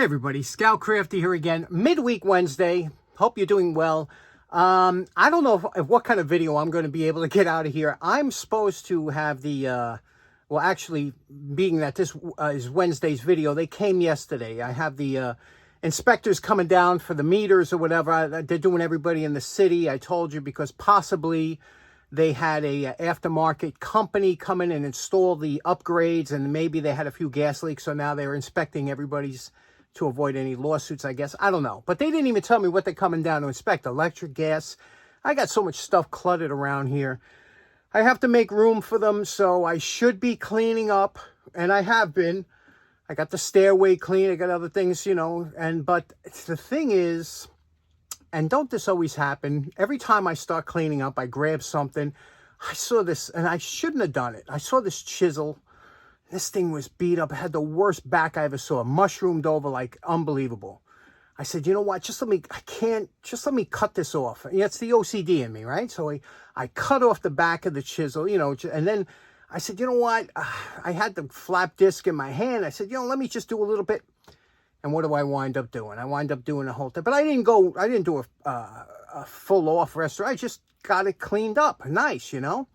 Hey everybody, Scout Crafty here again. Midweek Wednesday. Hope you're doing well. I don't know if what kind of video I'm going to be able to get out of here. I'm supposed to have the, well actually, being that this is Wednesday's video, they came yesterday. I have the inspectors coming down for the meters or whatever. They're doing everybody in the city. I told you because possibly they had a aftermarket company come in and install the upgrades, and maybe they had a few gas leaks, so now they're inspecting everybody's to avoid any lawsuits, I guess. I don't know. But they didn't even tell me what they're coming down to inspect. Electric, gas. I got so much stuff cluttered around here. I have to make room for them, so I should be cleaning up, and I have been. I got the stairway clean. I got other things, you know. But the thing is, and don't this always happen? Every time I start cleaning up, I grab something. I saw this, and I shouldn't have done it. I saw this chisel. This thing was beat up. It had the worst back I ever saw. Mushroomed over like unbelievable. I said, you know what? Just let me cut this off. Yeah, it's the OCD in me, right? So I cut off the back of the chisel, you know, and then I said, you know what? I had the flap disc in my hand. I said, you know, let me just do a little bit. And what do I wind up doing? I wind up doing the whole thing. But I didn't do a full off restaurant. I just got it cleaned up. Nice, you know?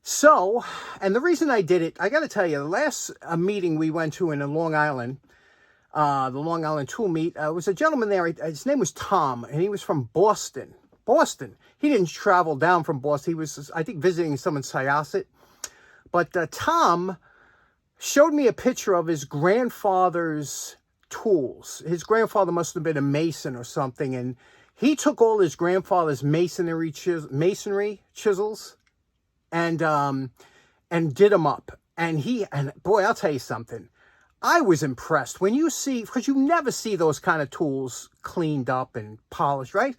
So, and the reason I did it, I got to tell you, the last meeting we went to in Long Island, the Long Island tool meet, was a gentleman there. His name was Tom, and he was from Boston. Boston. He didn't travel down from Boston. He was, I think, visiting some in Syosset. But Tom showed me a picture of his grandfather's tools. His grandfather must have been a mason or something, and he took all his grandfather's masonry chisels and did them up. And boy, I'll tell you something. I was impressed when you see, because you never see those kind of tools cleaned up and polished, right?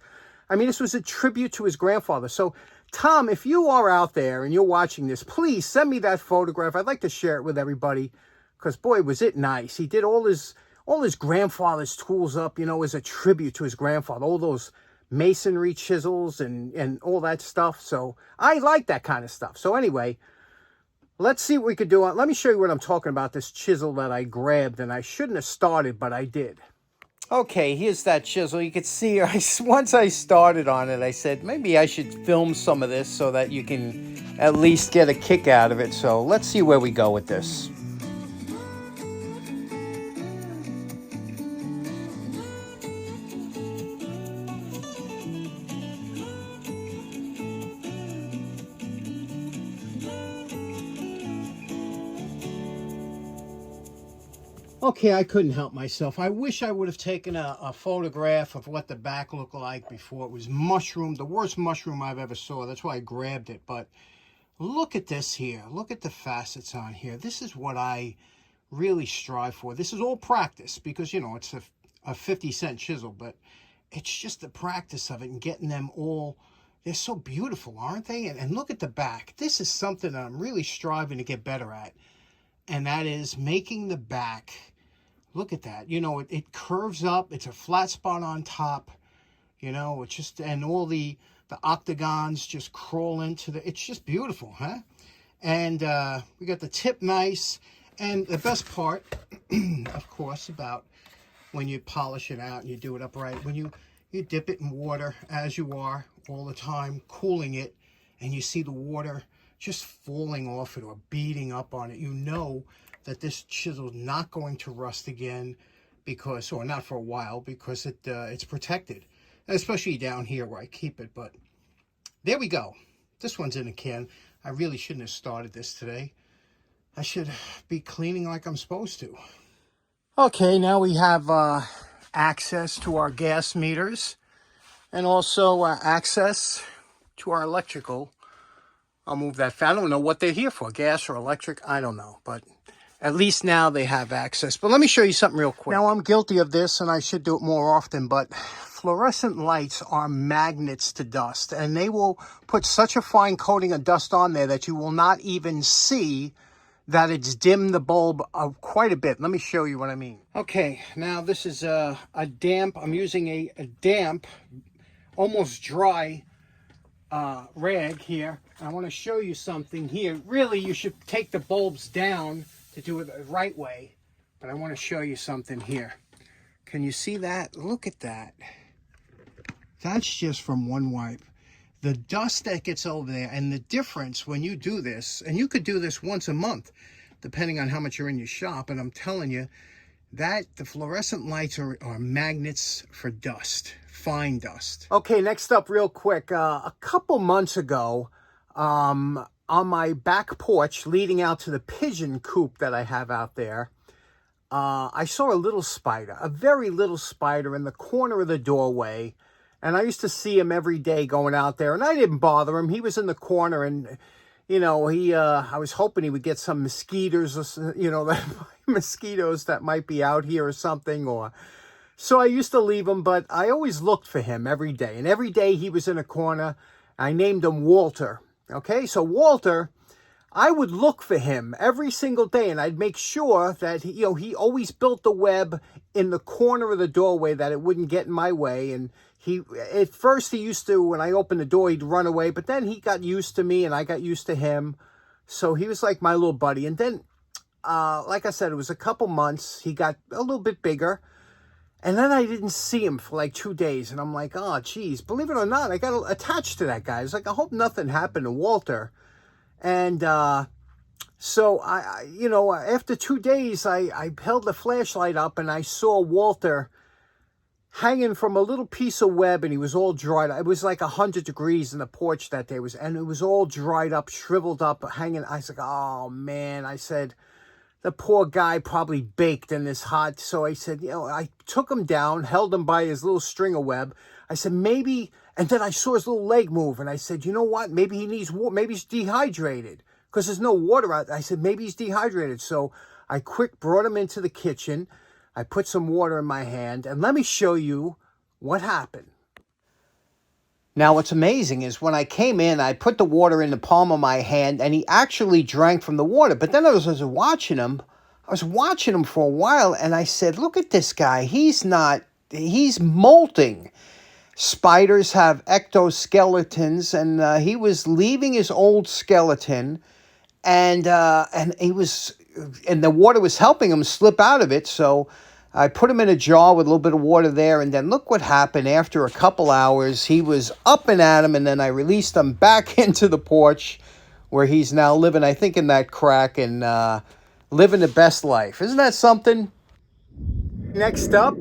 I mean, this was a tribute to his grandfather. So, Tom, if you are out there and you're watching this, please send me that photograph. I'd like to share it with everybody, because boy, was it nice. He did all his grandfather's tools up, you know, as a tribute to his grandfather. All those masonry chisels and all that stuff. So I like that kind of stuff. So anyway, let's see what we could do. Let me show you what I'm talking about, this chisel that I grabbed, and I shouldn't have started, but I did. Okay, here's that chisel. You can see once I started on it, I said maybe I should film some of this so that you can at least get a kick out of it. So let's see where we go with this. Okay, I couldn't help myself. I wish I would have taken a photograph of what the back looked like before it was mushroomed. The worst mushroom I've ever saw. That's why I grabbed it. But look at this here. Look at the facets on here. This is what I really strive for. This is all practice because, you know, it's a 50-cent chisel. But it's just the practice of it and getting them all. They're so beautiful, aren't they? And look at the back. This is something that I'm really striving to get better at. And that is making the back. Look at that. You know, it curves up. It's a flat spot on top. You know, it's just, and all the octagons just crawl into it's just beautiful, huh? And we got the tip nice. And the best part, of course, about when you polish it out and you do it upright, when you dip it in water as you are all the time, cooling it, and you see the water just falling off it or beating up on it, you know that this chisel is not going to rust again because, or not for a while, because it's protected. And especially down here where I keep it. But there we go. This one's in a can. I really shouldn't have started this today. I should be cleaning like I'm supposed to. Okay, now we have access to our gas meters and also access to our electrical. I'll move that. I don't know what they're here for, gas or electric. I don't know, but at least now they have access. But let me show you something real quick. Now, I'm guilty of this, and I should do it more often, but fluorescent lights are magnets to dust, and they will put such a fine coating of dust on there that you will not even see that it's dimmed the bulb quite a bit. Let me show you what I mean. Okay, now this is a damp. I'm using a damp, almost dry rag here. I want to show you something here. Really, you should take the bulbs down to do it the right way, but I want to show you something here. Can you see that? Look at that. That's just from one wipe. The dust that gets over there and the difference when you do this, and you could do this once a month, depending on how much you're in your shop, and I'm telling you, that the fluorescent lights are magnets for dust, fine dust. Okay, next up real quick. A couple months ago, on my back porch leading out to the pigeon coop that I have out there, I saw a little spider, a very little spider in the corner of the doorway. And I used to see him every day going out there, and I didn't bother him. He was in the corner, and, you know, I was hoping he would get some mosquitoes, or, you know, mosquitoes that might be out here or something. So I used to leave him, but I always looked for him every day. And every day he was in a corner. I named him Walter. Okay, so Walter, I would look for him every single day, and I'd make sure that, he always built the web in the corner of the doorway that it wouldn't get in my way. And at first he used to, when I opened the door, he'd run away, but then he got used to me and I got used to him. So he was like my little buddy. And then, like I said, it was a couple months. He got a little bit bigger. And then I didn't see him for like 2 days. And I'm like, oh, geez, believe it or not, I got attached to that guy. I was like, I hope nothing happened to Walter. And so, after 2 days, I held the flashlight up and I saw Walter hanging from a little piece of web, and he was all dried up. It was like 100 degrees in the porch that day, and it was all dried up, shriveled up, hanging. I was like, oh, man. I said, the poor guy probably baked in this hot. So I said, I took him down, held him by his little string of web. I said, maybe, and then I saw his little leg move, and I said, you know what? Maybe he needs water. Maybe he's dehydrated because there's no water out. I said, maybe he's dehydrated. So I brought him into the kitchen. I put some water in my hand, and let me show you what happened. Now, what's amazing is when I came in, I put the water in the palm of my hand, and he actually drank from the water. But then I was watching him for a while, and I said, look at this guy. He's molting. Spiders have ectoskeletons, and he was leaving his old skeleton, and the water was helping him slip out of it. So I put him in a jar with a little bit of water there, and then look what happened. After a couple hours, he was up and at him, and then I released him back into the porch where he's now living, I think, in that crack and living the best life. Isn't that something? Next up,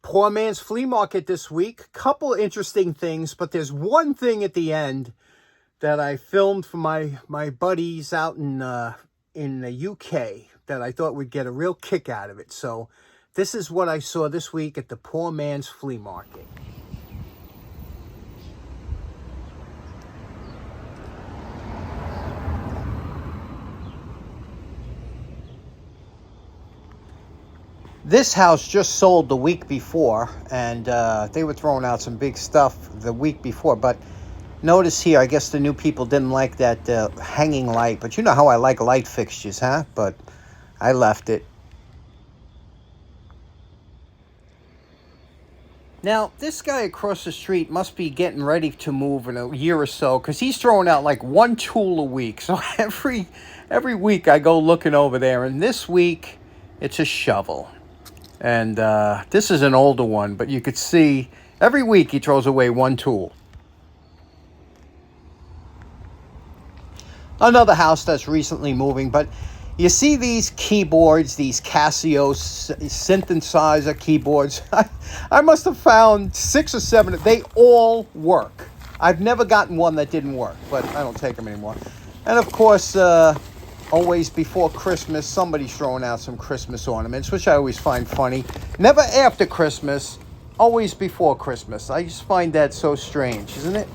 poor man's flea market this week. Couple interesting things, but there's one thing at the end that I filmed for my buddies out in the UK that I thought would get a real kick out of it. So this is what I saw this week at the poor man's flea market. This house just sold the week before, and they were throwing out some big stuff the week before. But notice here, I guess the new people didn't like that hanging light. But you know how I like light fixtures, huh? But I left it. Now, this guy across the street must be getting ready to move in a year or so, because he's throwing out like one tool a week. So every week I go looking over there, and this week it's a shovel. And this is an older one, but you could see every week he throws away one tool. Another house that's recently moving, but you see these keyboards, these Casio synthesizer keyboards. I must have found 6 or 7. They all work. I've never gotten one that didn't work, but I don't take them anymore. And of course, always before Christmas, somebody's throwing out some Christmas ornaments, which I always find funny. Never after Christmas, always before Christmas. I just find that so strange, isn't it?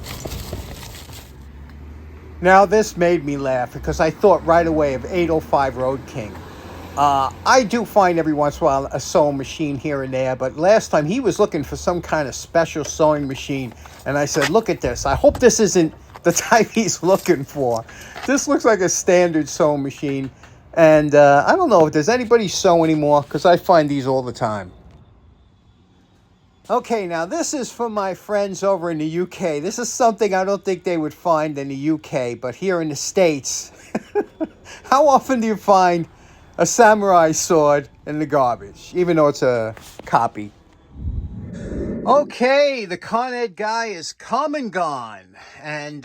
Now, this made me laugh because I thought right away of 805 Road King. I do find every once in a while a sewing machine here and there, but last time he was looking for some kind of special sewing machine, and I said, look at this. I hope this isn't the type he's looking for. This looks like a standard sewing machine, and I don't know if there's anybody sew anymore because I find these all the time. Okay, now this is for my friends over in the UK. This is something I don't think they would find in the UK, but here in the States, how often do you find a samurai sword in the garbage, even though it's a copy. Okay, the Con Ed guy is come and gone. And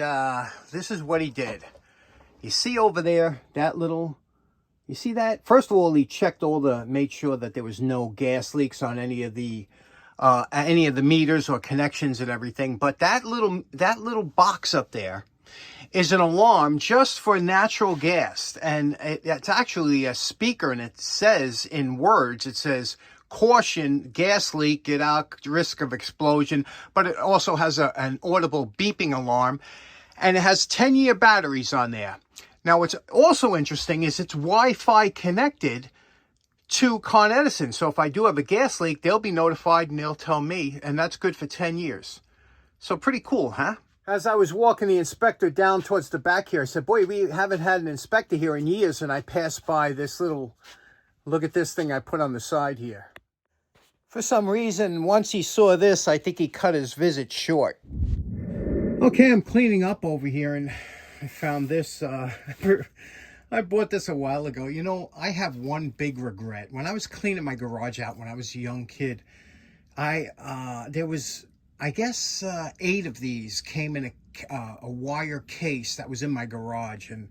this is what he did. You see over there, that little, you see that? First of all, he checked made sure that there was no gas leaks on any of the meters or connections and everything. But that little box up there is an alarm just for natural gas. And it's actually a speaker, and it says in words, it says, caution, gas leak, get out, risk of explosion. But it also has an audible beeping alarm, and it has 10-year batteries on there. Now, what's also interesting is it's Wi-Fi connected to Con-Edison. So if I do have a gas leak, they'll be notified and they'll tell me, and that's good for 10 years. So pretty cool, huh? As I was walking the inspector down towards the back here, I said, boy, we haven't had an inspector here in years. And I passed by this little, look at this thing I put on the side here. For some reason, once he saw this, I think he cut his visit short. Okay, I'm cleaning up over here, and I found this. I bought this a while ago. You know, I have one big regret. When I was cleaning my garage out when I was a young kid, there was, I guess, 8 of these came in a wire case that was in my garage. And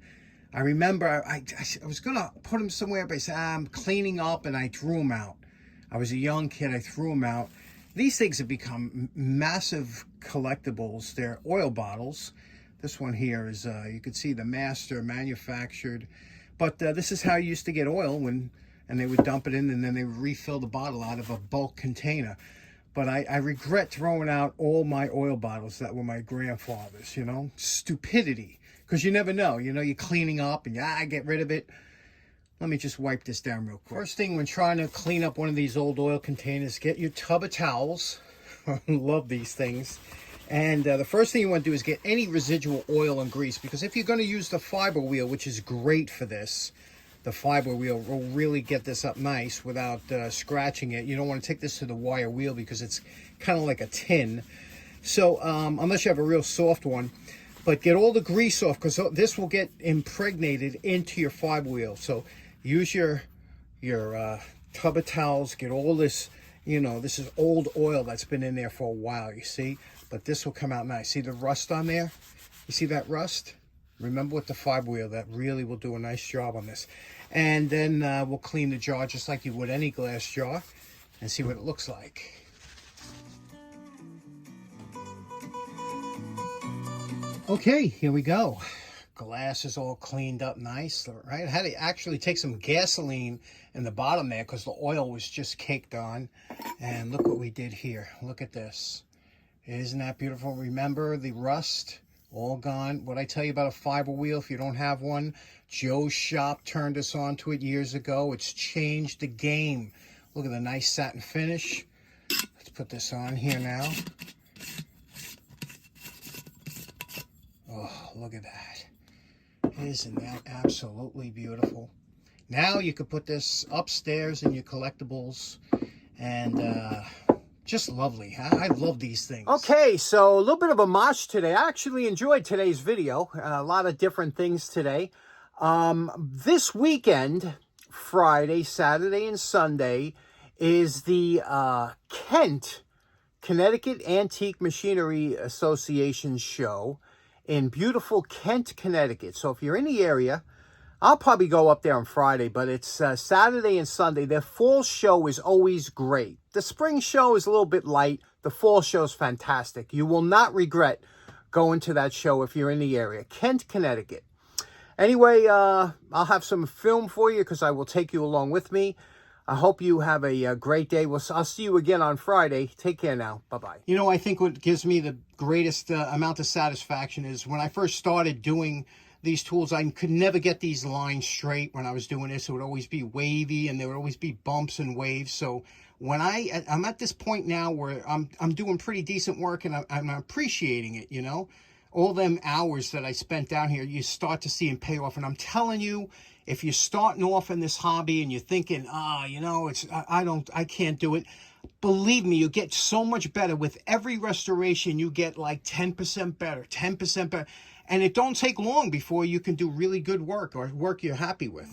I remember I was going to put them somewhere, but I said, I'm cleaning up, and I threw them out. I was a young kid. I threw them out. These things have become massive collectibles. They're oil bottles. This one here is, you can see the master manufactured. But this is how you used to get oil, and they would dump it in, and then they would refill the bottle out of a bulk container. But I regret throwing out all my oil bottles that were my grandfather's, you know. Stupidity. Because you never know. You know, you're cleaning up, and get rid of it. Let me just wipe this down real quick. First thing when trying to clean up one of these old oil containers, get your tub of towels. I love these things. And the first thing you want to do is get any residual oil and grease, because if you're going to use the fiber wheel, which is great for this, the fiber wheel will really get this up nice without scratching it. You don't want to take this to the wire wheel because it's kind of like a tin. So unless you have a real soft one, but get all the grease off, because this will get impregnated into your fiber wheel. So use your tub of towels, get all this, you know, this is old oil that's been in there for a while, you see? But this will come out nice. See the rust on there? You see that rust? Remember with the fiber wheel, that really will do a nice job on this. And then we'll clean the jar just like you would any glass jar and see what it looks like. Okay, here we go. Glass is all cleaned up nice, right? I had to actually take some gasoline in the bottom there because the oil was just caked on. And look what we did here. Look at this. Isn't that beautiful? Remember the rust? All gone. What I tell you about a fiber wheel, if you don't have one, Joe's shop turned us on to it years ago. It's changed the game. Look at the nice satin finish. Let's put this on here now. Oh, look at that. Isn't that absolutely beautiful? Now you could put this upstairs in your collectibles, and just lovely, huh? I love these things. Okay, so a little bit of a mosh today. I actually enjoyed today's video. A lot of different things today. This weekend, Friday, Saturday, and Sunday, is the Connecticut Antique Machinery Association show in beautiful Kent, Connecticut. So if you're in the area, I'll probably go up there on Friday, but it's Saturday and Sunday. Their fall show is always great. The spring show is a little bit light. The fall show is fantastic. You will not regret going to that show if you're in the area. Kent, Connecticut. Anyway, I'll have some film for you because I will take you along with me. I hope you have a great day. I'll see you again on Friday. Take care now. Bye-bye. You know, I think what gives me the greatest amount of satisfaction is when I first started doing these tools, I could never get these lines straight when I was doing this. It would always be wavy, and there would always be bumps and waves. So when I'm at this point now where I'm doing pretty decent work, and I'm appreciating it, you know. All them hours that I spent down here, you start to see them pay off. And I'm telling you, if you're starting off in this hobby and you're thinking, you know, I can't do it. Believe me, you get so much better. With every restoration, you get like 10% better, 10% better. And it don't take long before you can do really good work or work you're happy with.